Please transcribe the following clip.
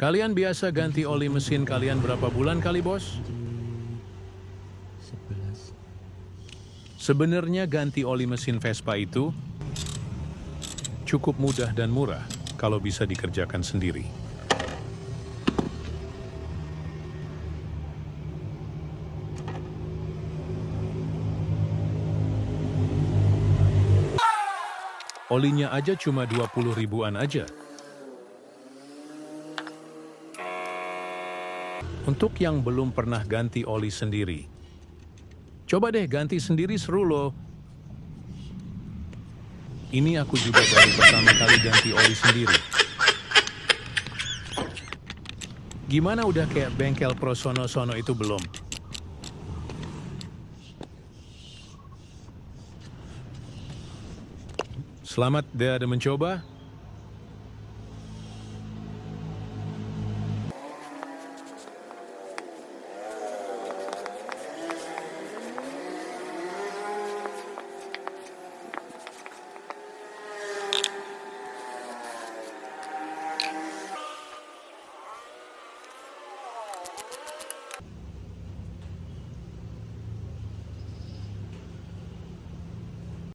Kalian biasa ganti oli mesin kalian berapa bulan kali, bos? 11. Sebenarnya ganti oli mesin Vespa itu cukup mudah dan murah kalau bisa dikerjakan sendiri. Olinya aja cuma 20 ribuan aja. Untuk yang belum pernah ganti oli sendiri, coba deh ganti sendiri, seru loh. Ini aku juga baru pertama kali ganti oli sendiri. Gimana, udah kayak bengkel pro sono-sono itu belum? Selamat deh ada mencoba.